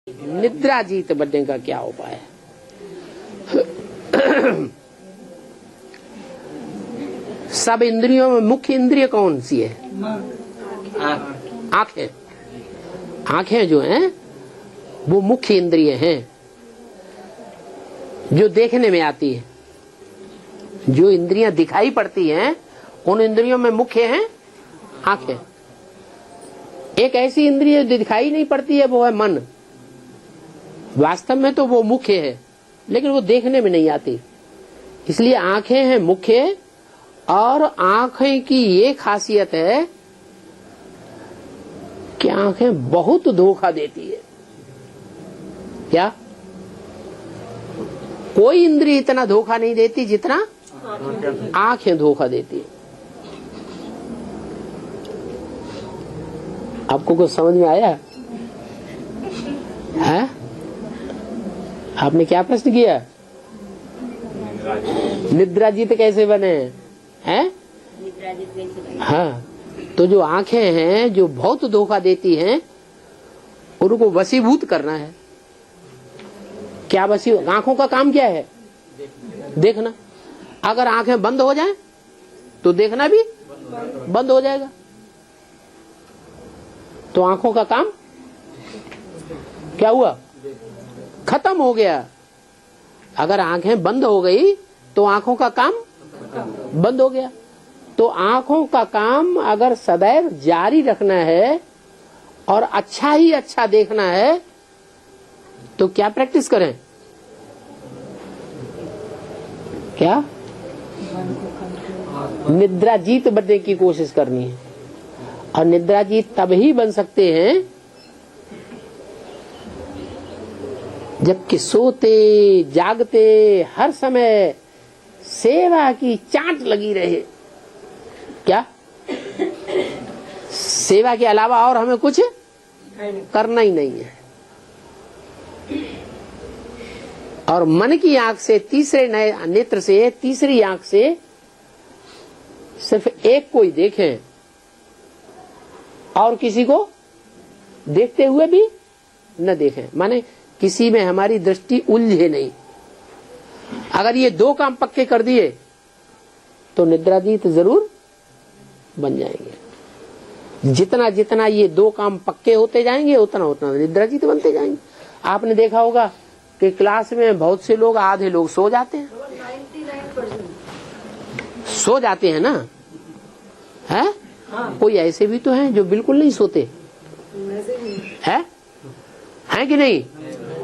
C: निद्रा जीत बनने का क्या उपाय है? सब इंद्रियों में मुख्य इंद्रिय कौन सी है? आंखें। आंखें जो हैं वो मुख्य इंद्रिय हैं, जो देखने में आती है। जो इंद्रियां दिखाई पड़ती हैं उन इंद्रियों में मुख्य हैं आंखें। एक ऐसी इंद्रिय जो दिखाई नहीं पड़ती है वो है मन। वास्तव में तो वो मुख्य है, लेकिन वो देखने में नहीं आती। इसलिए आंखें हैं मुख्य, और आंखें की ये खासियत है कि आंखें बहुत धोखा देती है। क्या? कोई इंद्रिय इतना धोखा नहीं देती जितना आंखें धोखा देती है। आपको कुछ समझ में आया है? आपने क्या प्रश्न किया? निद्रा जीत कैसे बने हैं? हाँ, तो जो आंखें हैं जो बहुत धोखा देती हैं उनको वशीभूत करना है। क्या आंखों का काम क्या है? देखना। अगर आंखें बंद हो जाएं तो देखना भी बंद हो जाएगा। तो आंखों का काम क्या हुआ? खत्म हो गया। अगर आंखें बंद हो गई तो आंखों का काम बंद हो गया। तो आंखों का काम अगर सदैव जारी रखना है और अच्छा ही अच्छा देखना है तो क्या प्रैक्टिस करें? क्या? निद्रा जीत बनने की कोशिश करनी है। और निद्रा जीत तब ही बन सकते हैं जबकि सोते जागते हर समय सेवा की चाट लगी रहे। क्या? सेवा के अलावा और हमें कुछ करना ही नहीं है। और मन की आंख से, तीसरे नए नेत्र से, तीसरी आंख से सिर्फ एक को ही देखें और किसी को देखते हुए भी न देखें, माने किसी में हमारी दृष्टि उलझे नहीं। अगर ये दो काम पक्के कर दिए तो निद्राजीत जरूर बन जाएंगे। जितना जितना ये दो काम पक्के होते जाएंगे उतना उतना निद्राजीत बनते जाएंगे। आपने देखा होगा कि क्लास में बहुत से लोग, आधे लोग सो जाते हैं, सो जाते हैं ना, है? कोई ऐसे भी तो हैं जो बिल्कुल नहीं सोते हैं कि नहीं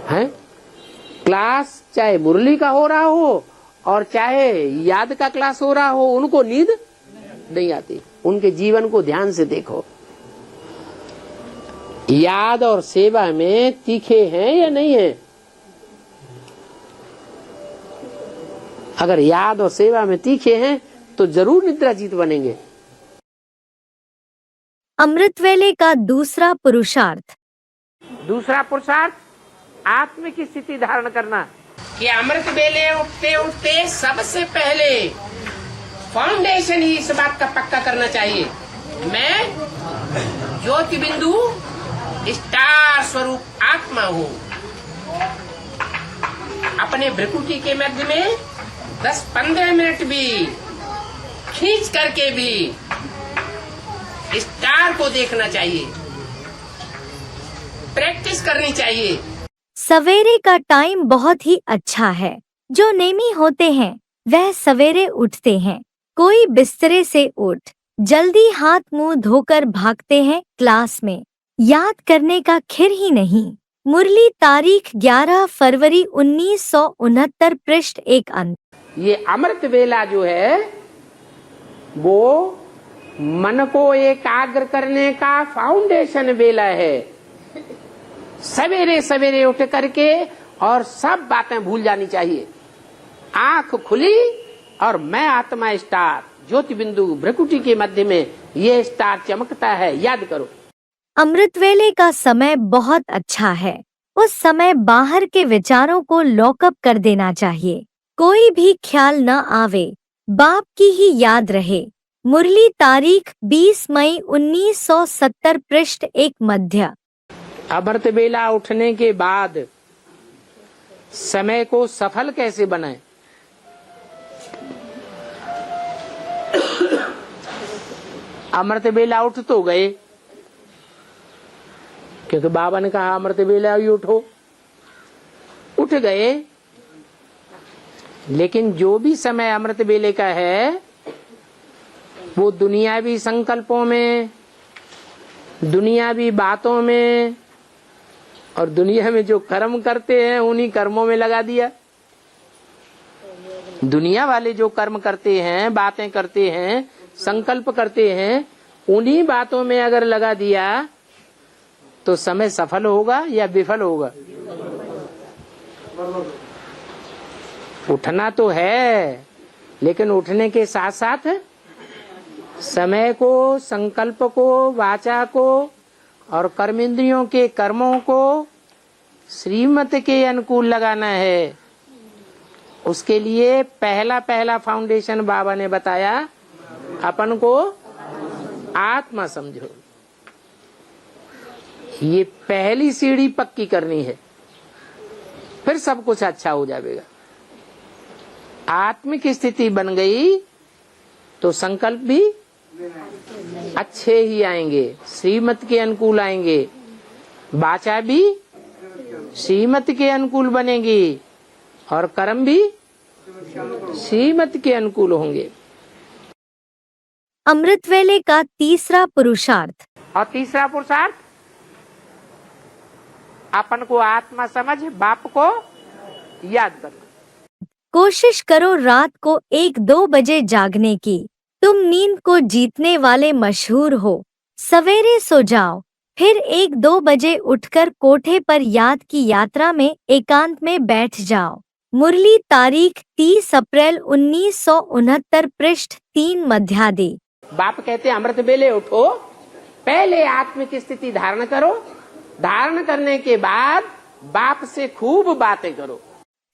C: है? क्लास चाहे मुरली का हो रहा हो और चाहे याद का क्लास हो रहा हो, उनको नींद नहीं आती। उनके जीवन को ध्यान से देखो, याद और सेवा में तीखे हैं या नहीं है? अगर याद और सेवा में तीखे हैं तो जरूर निद्राजीत बनेंगे।
A: अमृतवेले का दूसरा पुरुषार्थ।
C: दूसरा पुरुषार्थ आत्म की स्थिति धारण करना।
B: कि अमृत वेले उठते उठते सबसे पहले फाउंडेशन ही इस बात का पक्का करना चाहिए, मैं ज्योति बिंदु स्टार स्वरूप आत्मा हूँ। अपने भ्रिकुटी के मध्य में 10-15 मिनट भी खींच करके भी स्टार को देखना चाहिए, प्रैक्टिस करनी चाहिए।
A: सवेरे का टाइम बहुत ही अच्छा है। जो नेमी होते हैं वह सवेरे उठते हैं। कोई बिस्तरे से उठ जल्दी हाथ मुंह धोकर भागते हैं क्लास में, याद करने का खिर ही नहीं। मुरली तारीख 11 फरवरी 1969 पृष्ठ 1 अंक।
C: ये अमृत वेला जो है वो मन को एकाग्र करने का फाउंडेशन वेला है। सवेरे सवेरे उठ करके और सब बातें भूल जानी चाहिए। आंख खुली और मैं आत्मा स्टार, ज्योति बिंदु भ्रिकुटी के मध्य में ये स्टार चमकता है, याद करो।
A: अमृतवेले का समय बहुत अच्छा है। उस समय बाहर के विचारों को लॉकअप कर देना चाहिए। कोई भी ख्याल न आवे, बाप की ही याद रहे। मुरली तारीख 20 मई 1970 पृष्ठ 1 मध्य।
C: अमृत वेला उठने के बाद समय को सफल कैसे बनाएं? अमृत वेला उठ तो गए, क्योंकि बाबा ने कहा अमृत वेला ही उठो, उठ गए। लेकिन जो भी समय अमृत वेले का है वो दुनियावी संकल्पों में, दुनियावी बातों में और दुनिया में जो कर्म करते हैं उन्हीं कर्मों में लगा दिया। दुनिया वाले जो कर्म करते हैं, बातें करते हैं, संकल्प करते हैं, उन्हीं बातों में अगर लगा दिया तो समय सफल होगा या विफल होगा? उठना तो है, लेकिन उठने के साथ साथ समय को, संकल्प को, वाचा को और कर्मेंद्रियों के कर्मों को श्रीमत के अनुकूल लगाना है। उसके लिए पहला फाउंडेशन बाबा ने बताया, अपन को आत्मा समझो। ये पहली सीढ़ी पक्की करनी है, फिर सब कुछ अच्छा हो जाएगा। आत्म की स्थिति बन गई तो संकल्प भी अच्छे ही आएंगे, श्रीमत के अनुकूल आएंगे, वाचा भी श्रीमत के अनुकूल बनेगी और कर्म भी श्रीमत के अनुकूल होंगे।
A: अमृत वेले का तीसरा पुरुषार्थ।
C: और तीसरा पुरुषार्थ, अपन को आत्मा समझ, बाप को याद करना।
A: कोशिश करो रात को 1-2 बजे जागने की। तुम नींद को जीतने वाले मशहूर हो। सवेरे सो जाओ, फिर 1-2 बजे उठकर कोठे पर याद की यात्रा में एकांत में बैठ जाओ। मुरली तारीख 30 अप्रैल 1969, पृष्ठ 3 मध्यादि।
C: बाप कहते हैं अमृत वेले उठो, पहले आत्मिक स्थिति धारण करो, धारण करने के बाद बाप से खूब बातें करो।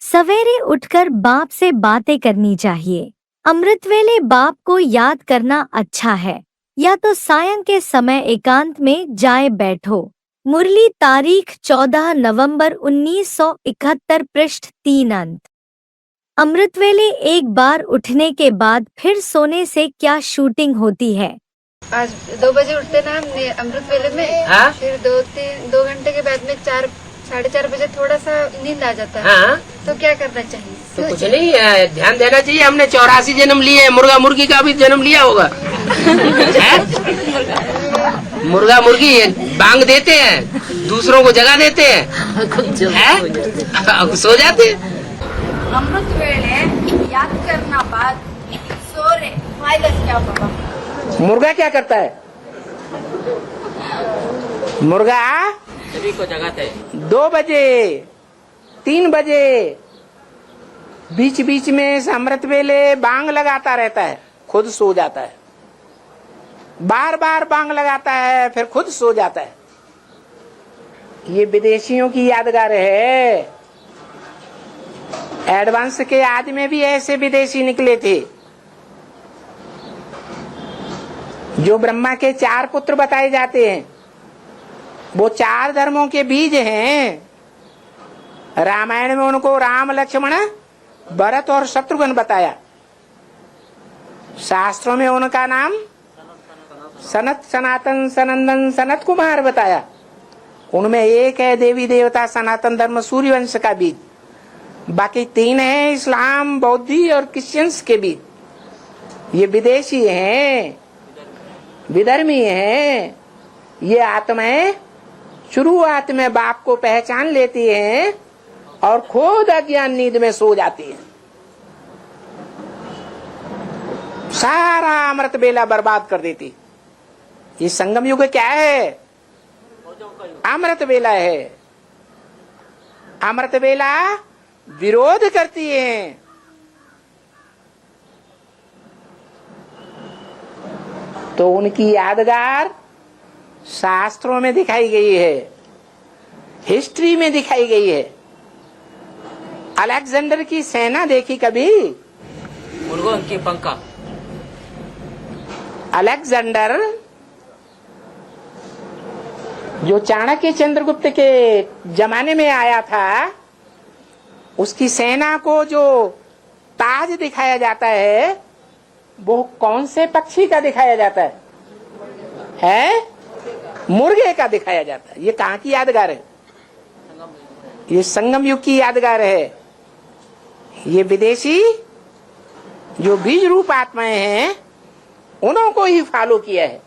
A: सवेरे उठकर बाप से बातें करनी चाहिए। अमृत वेले बाप को याद करना अच्छा है, या तो सायं के समय एकांत में जाए बैठो। मुरली तारीख 14 नवंबर 1971, पृष्ठ 3 अंत। अमृत वेले एक बार उठने के बाद फिर सोने से क्या शूटिंग होती है?
H: आज 2 बजे उठते ना हमने अमृत वेले में।
B: हाँ?
H: फिर 2 घंटे के बाद में 4-4:30 बजे थोड़ा सा नींद आ जाता है।
B: हाँ?
H: तो क्या करना चाहिए?
B: तो कुछ नहीं, ध्यान देना चाहिए। हमने 84 जन्म लिए, मुर्गा मुर्गी का भी जन्म लिया होगा। मुर्गा मुर्गी बांग देते हैं, दूसरों को जगा देते हैं, सो जाते हैं।
D: अमृत वेले याद करना बाद सो रहे फायदा क्या बाबा?
C: मुर्गा क्या करता है? मुर्गा
B: सभी को जगाते हैं।
C: 2 बजे 3 बजे बीच बीच में इस अमृत वेले बांग लगाता रहता है, खुद सो जाता है। बार बार बांग लगाता है, फिर खुद सो जाता है। ये विदेशियों की यादगार है। एडवांस के आदि में भी ऐसे विदेशी निकले थे। जो ब्रह्मा के 4 पुत्र बताए जाते हैं, वो 4 धर्मों के बीज हैं। रामायण में उनको राम, लक्ष्मण, भरत और शत्रुघ्न बताया। शास्त्रों में उनका नाम सनत, सनातन, सनंदन, सनत कुमार बताया। उनमें एक है देवी देवता सनातन धर्म सूर्यवंश का बीज, बाकी 3 है इस्लाम, बौद्धि और क्रिश्चियंस के बीज। ये विदेशी हैं, विधर्मी हैं। ये आत्माएं शुरुआत में बाप को पहचान लेती हैं और खुद अज्ञान नींद में सो जाती हैं। सारा अमृत बेला बर्बाद कर देती। ये संगम युग क्या है? अमृत बेला है। अमृत बेला विरोध करती है। तो उनकी यादगार शास्त्रों में दिखाई गई है, हिस्ट्री में दिखाई गई है। अलेक्जेंडर की सेना देखी कभी?
B: मुर्गों की पंखा।
C: अलेक्जेंडर जो चाणक्य चंद्रगुप्त के जमाने में आया था, उसकी सेना को जो ताज दिखाया जाता है, वो कौन से पक्षी का दिखाया जाता है? मुर्गे का दिखाया जाता है। ये कहाँ की यादगार है? ये संगम युग की यादगार है। ये विदेशी जो बीज रूप आत्माएं हैं, उन्हों को ही फॉलो किया है।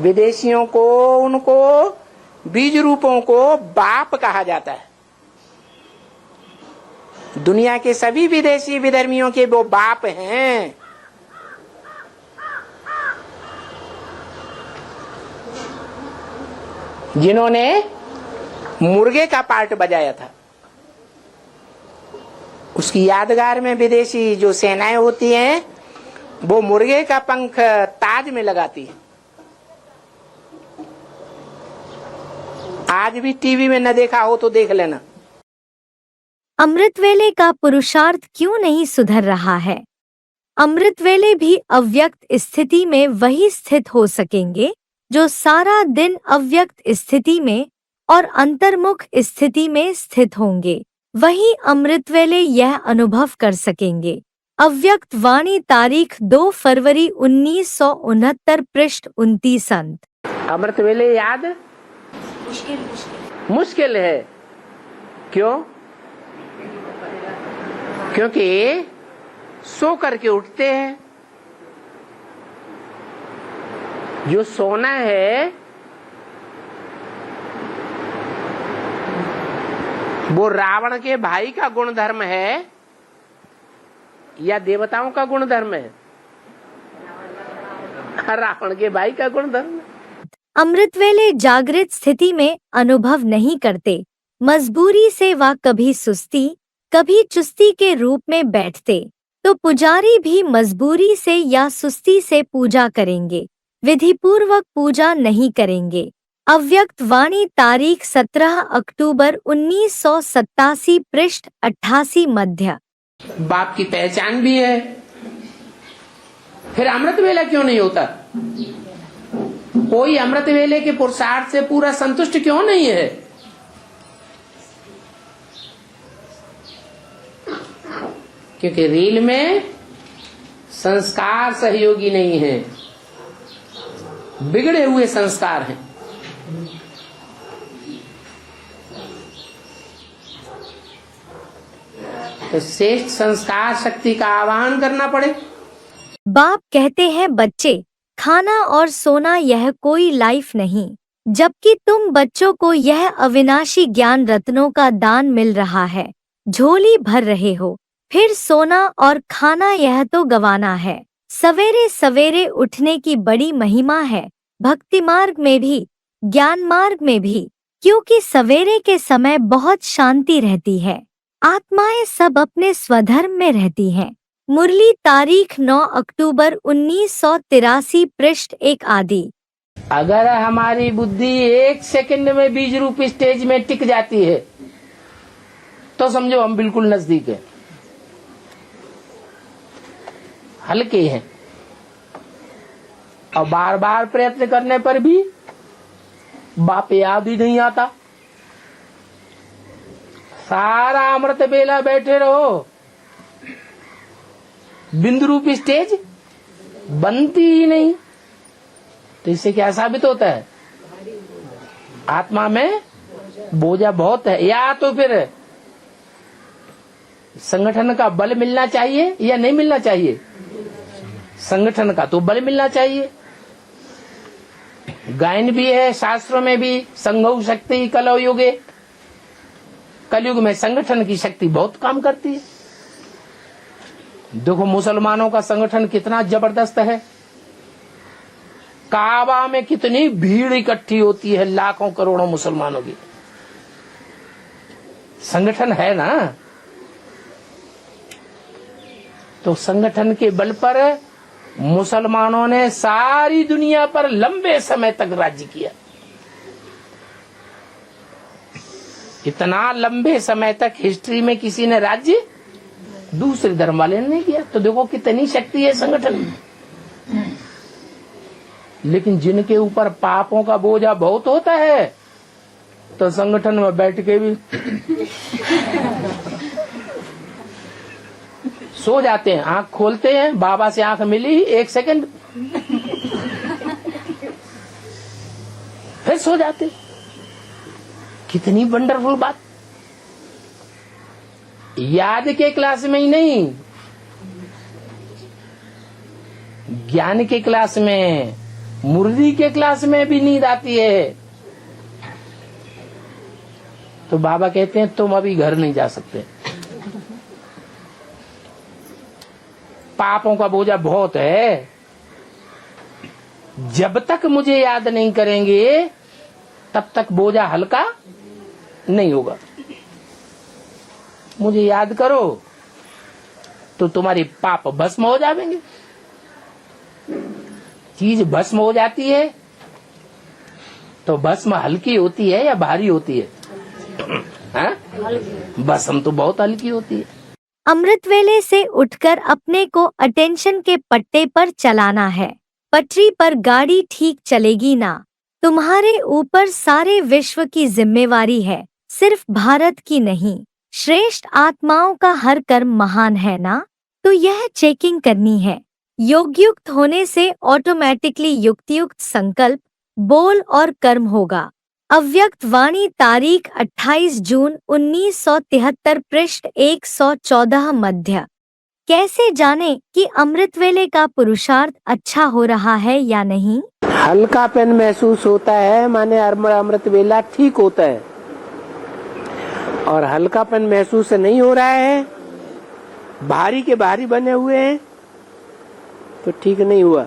C: विदेशियों को, उनको बीज रूपों को बाप कहा जाता है। दुनिया के सभी विदेशी विधर्मियों के वो बाप हैं। जिन्होंने मुर्गे का पार्ट बजाया था। उसकी यादगार में विदेशी जो सेनाएं होती हैं, वो मुर्गे का पंख ताज में लगाती है। आज भी टीवी में न देखा हो तो देख लेना।
A: अमृत वेले का पुरुषार्थ क्यों नहीं सुधर रहा है? अमृत वेले भी अव्यक्त स्थिति में वही स्थित हो सकेंगे जो सारा दिन अव्यक्त स्थिति में और अंतर्मुख स्थिति में स्थित होंगे। वही अमृत वेले यह अनुभव कर सकेंगे। अव्यक्त वाणी तारीख 2 फरवरी 1969, पृष्ठ 29 अंत।
C: अमृत वेले याद मुश्किल है। क्यों? क्योंकि सो करके उठते हैं, जो सोना है वो रावण के भाई का गुणधर्म है या देवताओं का गुणधर्म है? रावण के भाई का गुणधर्म।
A: अमृत वेले जागृत स्थिति में अनुभव नहीं करते, मजबूरी से वह कभी सुस्ती कभी चुस्ती के रूप में बैठते, तो पुजारी भी मजबूरी से या सुस्ती से पूजा करेंगे, विधिपूर्वक पूजा नहीं करेंगे। अव्यक्त वाणी तारीख 17 अक्टूबर 1987 पृष्ठ 88 मध्य।
C: बाप की पहचान भी है, फिर अमृत वेला क्यों नहीं होता? कोई अमृत वेले के पुरुषार्थ से पूरा संतुष्ट क्यों नहीं है? क्योंकि रील में संस्कार सहयोगी नहीं है, बिगड़े हुए संस्कार हैं। तो श्रेष्ठ संस्कार शक्ति का आह्वान करना पड़े।
A: बाप कहते हैं बच्चे, खाना और सोना यह कोई लाइफ नहीं, जबकि तुम बच्चों को यह अविनाशी ज्ञान रत्नों का दान मिल रहा है, झोली भर रहे हो, फिर सोना और खाना यह तो गवाना है। सवेरे सवेरे उठने की बड़ी महिमा है, भक्ति मार्ग में भी ज्ञान मार्ग में भी, क्योंकि सवेरे के समय बहुत शांति रहती है, आत्माएं सब अपने स्वधर्म में रहती हैं। मुरली तारीख 9 अक्टूबर 1983 पृष्ठ 1 आदि।
C: अगर हमारी बुद्धि 1 सेकंड में बीज रूप स्टेज में टिक जाती है तो समझो हम बिल्कुल नजदीक है, हल्के हैं। और बार बार प्रयत्न करने पर भी बाप याद ही नहीं आता। सारा अमृत बेला बैठे रहो, बिंदु रूप स्टेज बनती ही नहीं। तो इससे क्या साबित होता है? आत्मा में बोझा बहुत है। या तो फिर संगठन का बल मिलना चाहिए या नहीं मिलना चाहिए? संगठन का तो बल मिलना चाहिए। गायन भी है शास्त्रों में भी, संघौ शक्ति कलौ युगे। कलयुग में संगठन की शक्ति बहुत काम करती है। देखो मुसलमानों का संगठन कितना जबरदस्त है। काबा में कितनी भीड़ इकट्ठी होती है, लाखों करोड़ों मुसलमानों की। संगठन है ना। तो संगठन के बल पर मुसलमानों ने सारी दुनिया पर लंबे समय तक राज्य किया। इतना लंबे समय तक हिस्ट्री में किसी ने राज्य दूसरे धर्म वाले ने नहीं किया। तो देखो कितनी शक्ति है संगठन में। लेकिन जिनके ऊपर पापों का बोझा बहुत होता है तो संगठन में बैठ के भी सो जाते हैं। आंख खोलते हैं, बाबा से आंख मिली 1 सेकंड, फिर सो जाते। कितनी वंडरफुल बात। याद के क्लास में ही नहीं, ज्ञान के क्लास में, मुरली के क्लास में भी नींद आती है। तो बाबा कहते हैं तुम अभी घर नहीं जा सकते, पापों का बोझा बहुत है। जब तक मुझे याद नहीं करेंगे तब तक बोझा हल्का नहीं होगा। मुझे याद करो तो तुम्हारे पाप भस्म हो जाएंगे। चीज भस्म हो जाती है तो भस्म हल्की होती है या भारी होती है? भस्म तो बहुत हल्की होती है।
A: अमृत वेले से उठकर अपने को अटेंशन के पट्टे पर चलाना है। पटरी पर गाड़ी ठीक चलेगी ना। तुम्हारे ऊपर सारे विश्व की जिम्मेवारी है, सिर्फ भारत की नहीं। श्रेष्ठ आत्माओं का हर कर्म महान है ना, तो यह चेकिंग करनी है। योगयुक्त होने से ऑटोमेटिकली युक्तियुक्त संकल्प, बोल और कर्म होगा। अव्यक्त वाणी तारीख 28 जून 1973 पृष्ठ 114 मध्य। कैसे जाने कि अमृत वेले का पुरुषार्थ अच्छा हो रहा है या नहीं?
C: हल्कापन महसूस होता है, माने अमृत वेला ठीक होता है। और हल्कापन महसूस नहीं हो रहा है, भारी के भारी बने हुए हैं, तो ठीक नहीं हुआ।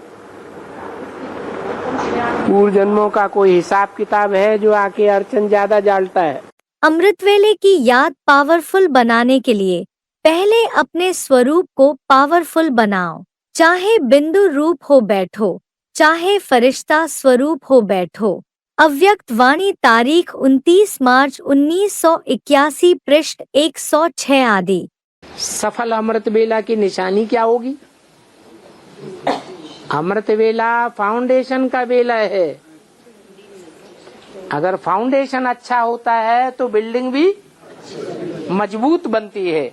C: पूर्व जन्मों का कोई हिसाब किताब है जो आके अड़चन ज्यादा डालता है।
A: अमृत वेले की याद पावरफुल बनाने के लिए पहले अपने स्वरूप को पावरफुल बनाओ। चाहे बिंदु रूप हो बैठो, चाहे फरिश्ता स्वरूप हो बैठो। अव्यक्त वाणी तारीख 29 मार्च 1981 पृष्ठ 106 आदि।
C: सफल अमृत वेला की निशानी क्या होगी? अमृत वेला फाउंडेशन का वेला है। अगर फाउंडेशन अच्छा होता है तो बिल्डिंग भी मजबूत बनती है।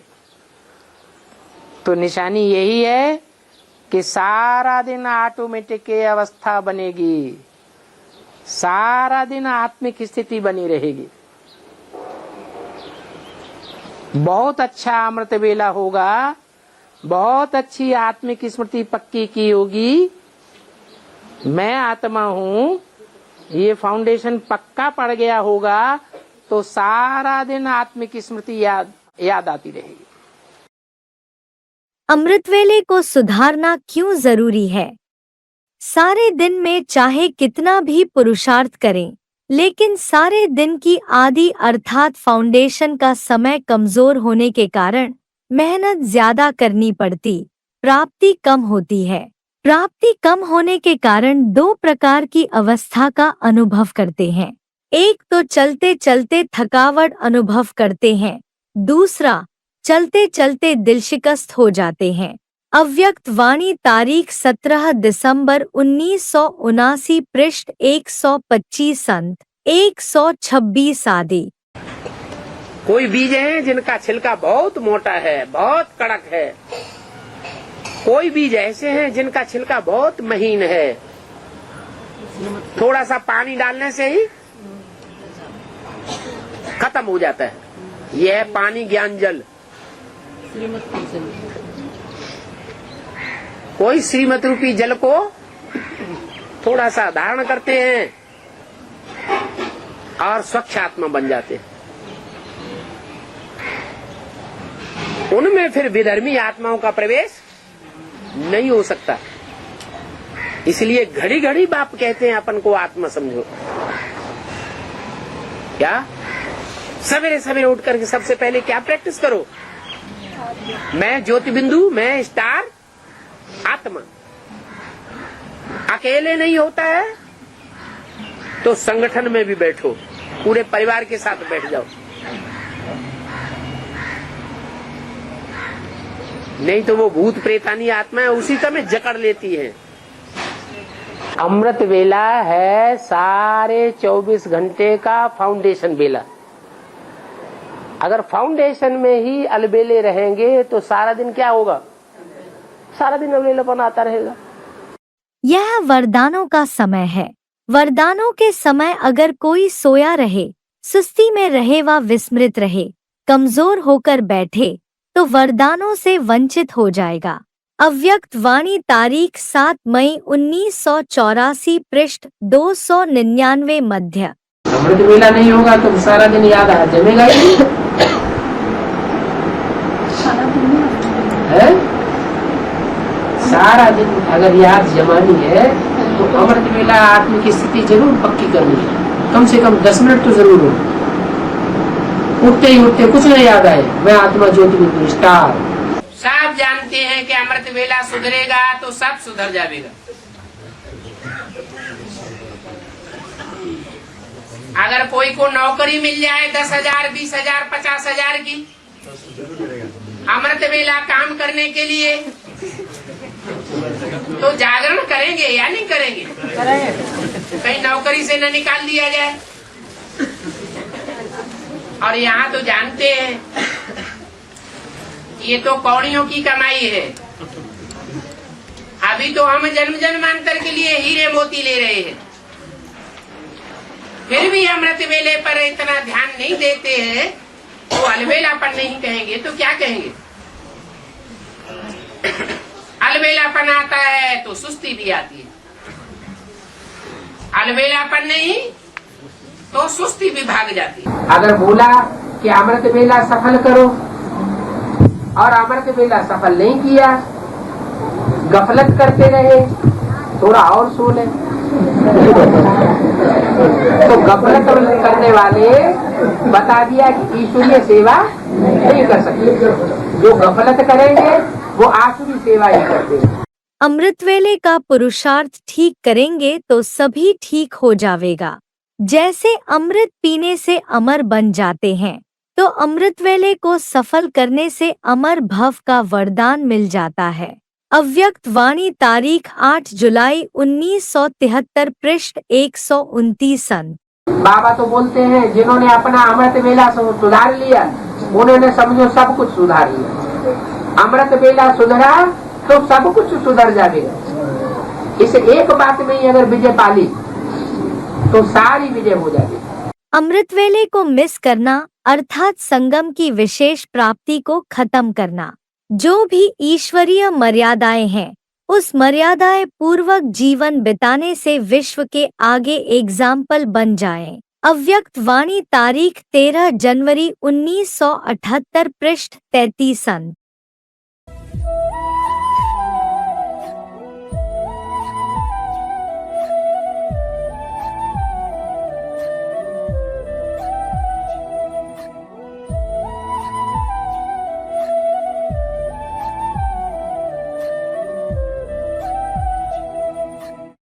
C: तो निशानी यही है कि सारा दिन ऑटोमेटिक की अवस्था बनेगी, सारा दिन आत्मिक स्थिति बनी रहेगी। बहुत अच्छा अमृत वेला होगा, बहुत अच्छी आत्मिक स्मृति पक्की की होगी। मैं आत्मा हूँ, ये फाउंडेशन पक्का पड़ गया होगा तो सारा दिन आत्मिक स्मृति याद आती रहेगी।
A: अमृत वेले को सुधारना क्यों जरूरी है? सारे दिन में चाहे कितना भी पुरुषार्थ करें, लेकिन सारे दिन की आदि अर्थात फाउंडेशन का समय कमजोर होने के कारण मेहनत ज्यादा करनी पड़ती, प्राप्ति कम होती है। प्राप्ति कम होने के कारण दो प्रकार की अवस्था का अनुभव करते हैं। एक तो चलते चलते थकावट अनुभव करते हैं, दूसरा चलते चलते दिल शिकस्त हो जाते हैं। अव्यक्त वाणी तारीख 17 दिसंबर 1979 पृष्ठ 125 संत 126 आदि।
C: कोई बीज हैं जिनका छिलका बहुत मोटा है, बहुत कड़क है। कोई बीज ऐसे हैं जिनका छिलका बहुत महीन है, थोड़ा सा पानी डालने से ही खत्म हो जाता है। यह है पानी ज्ञान जल। कोई श्रीमत रूपी जल को थोड़ा सा धारण करते हैं और स्वच्छ आत्मा बन जाते हैं। उनमें फिर विधर्मी आत्माओं का प्रवेश नहीं हो सकता। इसलिए घड़ी घड़ी बाप कहते हैं अपन को आत्मा समझो। क्या सवेरे सवेरे उठ करके सबसे पहले क्या प्रैक्टिस करो? मैं ज्योति बिंदु, मैं स्टार आत्मा। अकेले नहीं होता है तो संगठन में भी बैठो, पूरे परिवार के साथ बैठ जाओ। नहीं तो वो भूत प्रेतानी आत्मा उसी समय जकड़ लेती है। अमृत वेला है सारे 24 घंटे का फाउंडेशन वेला। अगर फाउंडेशन में ही अलबेले रहेंगे तो सारा दिन क्या होगा? सारा दिन अलबेलापन आता रहेगा।
A: यह वरदानों का समय है। वरदानों के समय अगर कोई सोया रहे, सुस्ती में रहे व विस्मृत रहे, कमजोर होकर बैठे, तो वरदानों से वंचित हो जाएगा। अव्यक्त वाणी तारीख 7 मई 1984 पृष्ठ 299 मध्य।
C: अमृत वेला नहीं होगा तो सारा दिन याद आ जमेगा ही है। सारा दिन अगर याद जमानी है तो अमृत वेला आत्मा की स्थिति जरूर पक्की करनी है। कम से कम 10 मिनट तो जरूर हो। उठते ही उठते कुछ नहीं याद आए, मैं आत्मा ज्योति बिंदु स्टार। सब जानते हैं कि अमृत वेला सुधरेगा तो सब सुधर जाएगा। अगर कोई को नौकरी मिल जाए 10,000, 20,000, 50,000 की अमृत वेला काम करने के लिए, तो जागरण करेंगे या नहीं करेंगे? कहीं नौकरी से न निकाल दिया जाए। और यहाँ तो जानते हैं ये तो कौड़ियों की कमाई है। अभी तो हम जन्म जन्मांतर के लिए हीरे मोती ले रहे हैं, फिर भी अमृत वेले पर इतना ध्यान नहीं देते हैं। तो अलवेलापन नहीं कहेंगे तो क्या कहेंगे?
B: अलबेलापन आता है तो सुस्ती भी आती है, अलबेलापन नहीं तो सुस्ती भी भाग जाती है।
C: अगर बोला कि अमृत वेला सफल करो और अमृत वेला सफल नहीं किया, गफलत करते रहे, थोड़ा और सो ले, तो गफलत करने वाले बता दिया कि ईश्वरीय सेवा नहीं कर सकते, जो गफलत करेंगे वो आसुरी सेवा ही करते हैं।
A: अमृत वेले का पुरुषार्थ ठीक करेंगे तो सभी ठीक हो जावेगा। जैसे अमृत पीने से अमर बन जाते हैं, तो अमृत वेले को सफल करने से अमर भव का वरदान मिल जाता है। अव्यक्त वाणी तारीख 8 जुलाई 1973 पृष्ठ 129 सन।
C: बाबा तो बोलते हैं जिन्होंने अपना अमृत वेला सुधार लिया उन्होंने समझो सब कुछ सुधार लिया। अमृत वेला सुधरा तो सब कुछ सुधर जाएगा। इस एक बात में ही अगर विजय पाली तो सारी विजय हो जाएगी।
A: अमृत वेले को मिस करना अर्थात संगम की विशेष प्राप्ति को खत्म करना। जो भी ईश्वरीय मर्यादाएं हैं, उस मर्यादाएं पूर्वक जीवन बिताने से विश्व के आगे एग्जाम्पल बन जाएं। अव्यक्त वाणी तारीख 13 जनवरी 1978 पृष्ठ 33 सन।